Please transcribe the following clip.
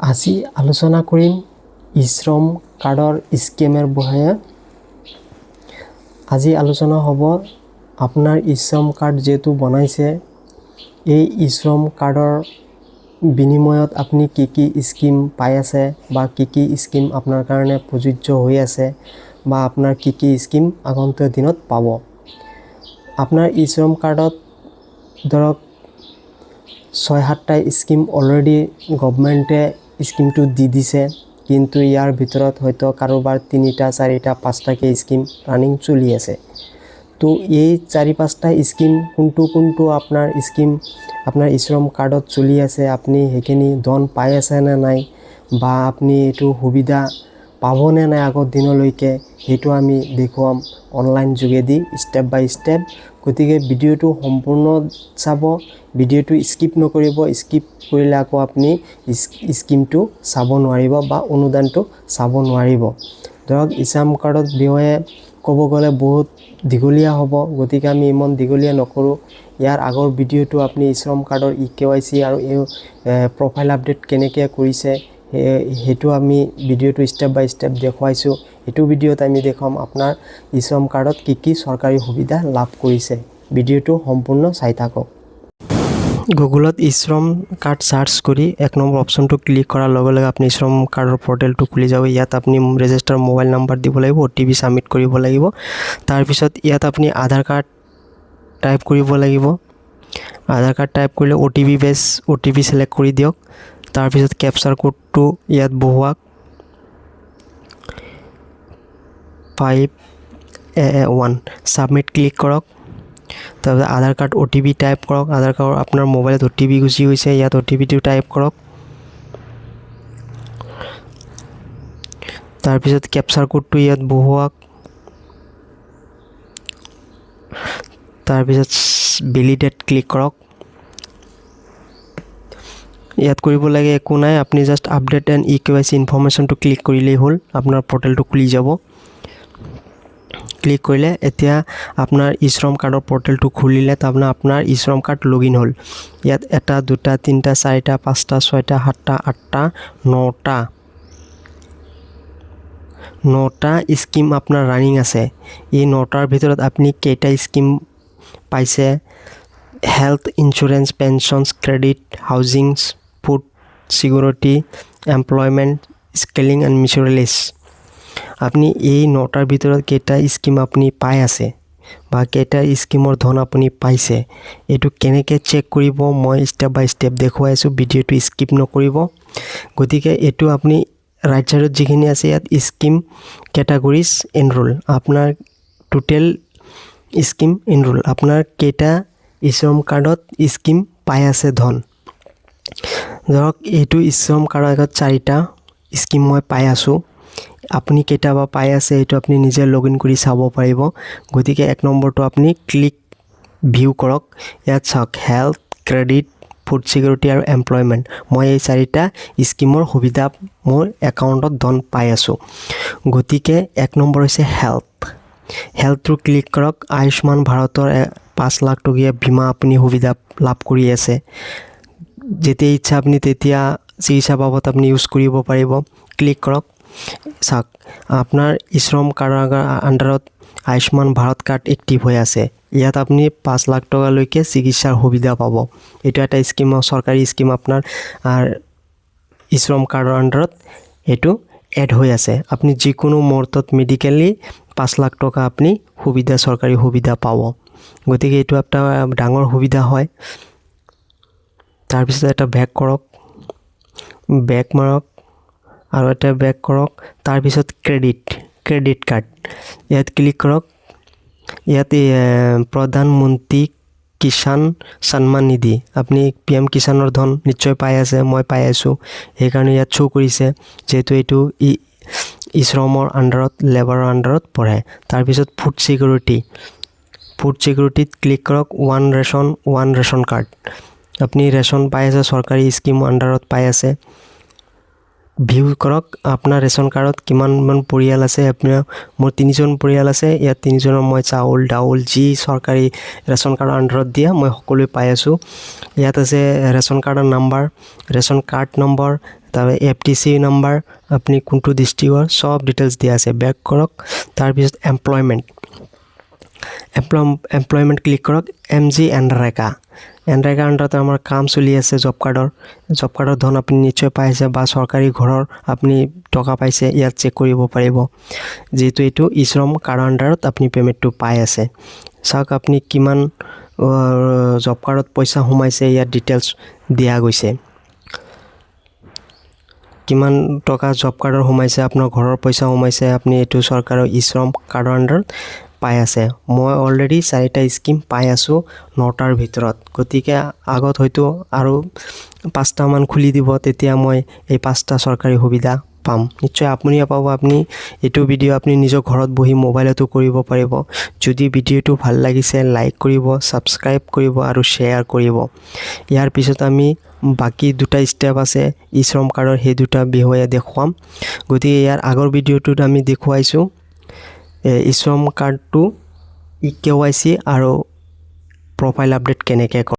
আজি আলোচনা কৰিম ই-শ্ৰম কাৰ্ডৰ স্কিমৰ বিষয়ে। আজি আলোচনা হ'ব আপোনাৰ ই-শ্ৰম কাৰ্ড যেটো বনাইছে এই ই-শ্ৰম কাৰ্ডৰ বিনিময়ত আপুনি কি স্কিম পাই আছে বা কি স্কিম আপোনাৰ কাৰণে প্ৰযোজ্য হৈ আছে বা আপোনাৰ কি স্কিম আগন্তুক দিনত পাব। আপোনাৰ ই-শ্ৰম কাৰ্ডত ধৰক 6-7টা স্কিম অলৰেডি গভৰ্ণমেণ্টে স্কিমটো দি দিছে, কিন্তু ইয়াৰ ভিতৰত হয়তো কাৰোবাৰ 3টা 4টা 5টাকে স্কিম ৰানিং চলি আছে। তো এই 4-5টা স্কিম কোনটো আপোনাৰ স্কিম আপোনাৰ ই-শ্ৰম কাৰ্ডত চলি আছে, আপুনি সেইখিনি ধন পাই আছে নে নাই বা আপুনি এইটো সুবিধা পাবনে নাই আগৰ দিনলৈকে, সেইটো আমি দেখুৱাম অনলাইন যোগেদি ষ্টেপ বাই ষ্টেপ। গতিকে ভিডিঅ'টো সম্পূৰ্ণ চাব, ভিডিঅ'টো স্কিপ নকৰিব। স্কিপ কৰিলে আকৌ আপুনি স্কিমটো চাব নোৱাৰিব বা অনুদানটো চাব নোৱাৰিব। ধৰক ই-শ্ৰম কাৰ্ডৰ বিষয়ে ক'ব গ'লে বহুত দীঘলীয়া হ'ব, গতিকে আমি ইমান দীঘলীয়া নকৰোঁ। ইয়াৰ আগৰ ভিডিঅ'টো আপুনি ই-শ্ৰম কাৰ্ডৰ KYC আৰু প্ৰফাইল আপডেট কেনেকৈ কৰিছে সেইটো আমি ভিডিঅ'টো ষ্টেপ বাই ষ্টেপ দেখুৱাইছোঁ। এইটো ভিডিঅ'ত আমি দেখুৱাম আপোনাৰ ই-শ্ৰম কাৰ্ডত কি চৰকাৰী সুবিধা লাভ কৰিছে। ভিডিঅ'টো সম্পূৰ্ণ চাই থাকক। গুগলত ই-শ্ৰম কাৰ্ড চাৰ্চ কৰি 1 নম্বৰ অপশ্যনটো ক্লিক কৰাৰ লগে লগে আপুনি ই-শ্ৰম কাৰ্ডৰ পৰ্টেলটো খুলি যাব। ইয়াত আপুনি ৰেজিষ্টাৰ মোবাইল নাম্বাৰ দিব লাগিব, OTP ছাবমিট কৰিব লাগিব। তাৰপিছত ইয়াত আপুনি আধাৰ কাৰ্ড টাইপ কৰিব লাগিব। আধাৰ কাৰ্ড টাইপ কৰিলে OTP ছিলেক্ট কৰি দিয়ক। তাৰপিছত কেপচাৰ কোডটো ইয়াত বহুৱাওক 511 ছাবমিট ক্লিক কৰক। তাৰপিছত আধাৰ কাৰ্ড OTP টাইপ কৰক। আধাৰ কাৰ্ড আপোনাৰ মোবাইলত OTP গুচি গৈছে, ইয়াত OTPটো টাইপ কৰক। তাৰপিছত কেপচাৰ কোডটো ইয়াত বহুৱাওক। তাৰপিছত ভেলিডেট ক্লিক কৰক। ইয়াত কৰিব লাগে একো নাই, আপুনি জাষ্ট আপডেট এণ্ড KYC ইনফৰমেশ্যনটো ক্লিক কৰিলেই হ'ল, আপোনাৰ পৰ্টেলটো খুলি যাব। ক্লিক কৰিলে এতিয়া আপোনাৰ ই-শ্ৰম কাৰ্ডৰ পৰ্টেলটো খুলিলে তাৰমানে আপোনাৰ ই-শ্ৰম কাৰ্ড লগইন হ'ল। ইয়াত 1 2 3 4 5 6 7 8 9টা স্কিম আপোনাৰ ৰানিং আছে। এই 9টাৰ ভিতৰত আপুনি কেইটা স্কিম পাইছে, health insurance, pensions, credit, housing, food security, employment, skilling and miscellaneous. আপুনি এই 9টাৰ ভিতৰত কেইটা স্কিম আপুনি পাই আছে বা কেইটা স্কিমৰ ধন আপুনি পাইছে, এইটো কেনেকৈ চেক কৰিব মই ষ্টেপ বাই ষ্টেপ দেখুৱাই আছোঁ, ভিডিঅ'টো স্কিপ নকৰিব। গতিকে এইটো আপুনি ৰাইট ছাইডত যিখিনি আছে ইয়াত স্কিম কেটাগৰিজ এনৰোল, আপোনাৰ টোটেল স্কিম এনৰোল, আপোনাৰ কেইটা ই-শ্ৰম কাৰ্ডত স্কিম পাই আছে ধন। ধৰক এইটো ই-শ্ৰম কাৰ্ডৰ আগত 4টা স্কিম মই পাই আছোঁ। আপুনি কেইটাবা পাই আছে এইটো আপুনি নিজে লগইন কৰি চাব পাৰিব। গতিকে 1 নম্বৰটো আপুনি ক্লিক ভিউ কৰক। ইয়াত চাওক হেল্থ, ক্ৰেডিট, ফুড ছিকিউৰিটি আৰু এমপ্লয়মেণ্ট। মই এই 4টা স্কিমৰ সুবিধা মোৰ একাউণ্টত ধন পাই আছোঁ। গতিকে 1 নম্বৰ হৈছে হেল্থটো ক্লিক কৰক। আয়ুষ্মান ভাৰতৰ 5 লাখ টকীয়া বীমা আপুনি সুবিধা লাভ কৰি আছে। যেতিয়া ইচ্ছা আপুনি তেতিয়া চিকিৎসা বাবদ আপুনি ইউজ কৰিব পাৰিব। ক্লিক কৰক। চাওক আপোনাৰ ই-শ্ৰম কাৰ্ডৰ আণ্ডাৰত আয়ুষ্মান ভাৰত কাৰ্ড এক্টিভ হৈ আছে। ইয়াত আপুনি 5 লাখ টকালৈকে চিকিৎসাৰ সুবিধা পাব। এইটো এটা স্কিম, চৰকাৰী স্কিম আপোনাৰ ই-শ্ৰম কাৰ্ডৰ আণ্ডাৰত এইটো এড হৈ আছে। আপুনি যিকোনো মুহূৰ্তত মেডিকেলি 5 লাখ টকা আপুনি চৰকাৰী সুবিধা পাব। গতিকে এইটো এটা ডাঙৰ সুবিধা হয়। তাৰপিছত এটা বেক কৰক, বেক মাৰক আৰু এটা বেক কৰক। তাৰপিছত ক্ৰেডিট কাৰ্ড ইয়াত ক্লিক কৰক। ইয়াত প্ৰধানমন্ত্ৰী কিষাণ সন্মান নিধি, আপুনি PM কিষাণৰ ধন নিশ্চয় পাই আছে, মই পাই আছোঁ, সেইকাৰণে ইয়াত শ্ব' কৰিছে যিহেতু এইটো ই-শ্ৰমৰ আণ্ডাৰত, লেবাৰৰ আণ্ডাৰত পৰে। তাৰপিছত ফুড ছিকিউৰিটিত ক্লিক কৰক। ওৱান ৰেচন কাৰ্ড, আপুনি ৰেচন পাই আছে, চৰকাৰী স্কিমৰ আণ্ডাৰত পাই আছে। ভিউ কৰক আপোনাৰ ৰেচন কাৰ্ডত কিমানমান পৰিয়াল আছে। আপোনাৰ মোৰ 3জন পৰিয়াল আছে, ইয়াত 3জনৰ মই চাউল দাউল যি চৰকাৰী ৰেচন কাৰ্ডৰ আণ্ডাৰত দিয়া মই সকলোৱে পাই আছোঁ। ইয়াত আছে ৰেচন কাৰ্ডৰ নাম্বাৰ, ৰেচন কাৰ্ড নম্বৰ, তাৰ FTC নাম্বাৰ, আপুনি কোনটো ডিষ্ট্ৰিক্টৰ সব ডিটেইলছ দিয়া আছে। বেক কৰক, তাৰপিছত এমপ্লয়মেণ্ট ক্লিক কৰক। MG এনৰেগা আণ্ডাৰত আমাৰ কাম চলি আছে। জব কাৰ্ডৰ ধন আপুনি নিশ্চয় পাইছে বা চৰকাৰী ঘৰৰ আপুনি টকা পাইছে, ইয়াত চেক কৰিব পাৰিব। যিহেতু এইটো শ্ৰম কাৰ্ডৰ আণ্ডাৰত আপুনি পে'মেণ্টটো পাই আছে। চাওক আপুনি কিমান জব কাৰ্ডত পইচা সোমাইছে, ইয়াত ডিটেইলছ দিয়া গৈছে। কিমান টকা জব কাৰ্ডৰ সোমাইছে, আপোনাৰ ঘৰৰ পইচা সোমাইছে, আপুনি এইটো চৰকাৰৰ শ্ৰম কাৰ্ডৰ আণ্ডাৰত পাই আছে। মই অলৰেডি 4টা স্কিম পাই আছোঁ 9টাৰ ভিতৰত। গতিকে আগত হয়তো আৰু 5টামান খুলি দিব, তেতিয়া মই এই 5টা চৰকাৰী সুবিধা পাম। নিশ্চয় আপুনিও পাব। আপুনি এইটো ভিডিঅ' আপুনি নিজৰ ঘৰত বহি মোবাইলতো কৰিব পাৰিব। যদি ভিডিঅ'টো ভাল লাগিছে লাইক কৰিব, ছাবস্ক্ৰাইব কৰিব আৰু শ্বেয়াৰ কৰিব। ইয়াৰ পিছত আমি বাকী 2টা ষ্টেপ আছে শ্ৰম কাৰ্ডৰ, সেই 2টা বিষয়ে দেখুৱাম। গতিকে ইয়াৰ আগৰ ভিডিঅ'টোত আমি দেখুৱাইছোঁ শ্ৰম কাৰ্ডটো KYC আৰু প্ৰফাইল আপডেট কেনেকৈ কৰে।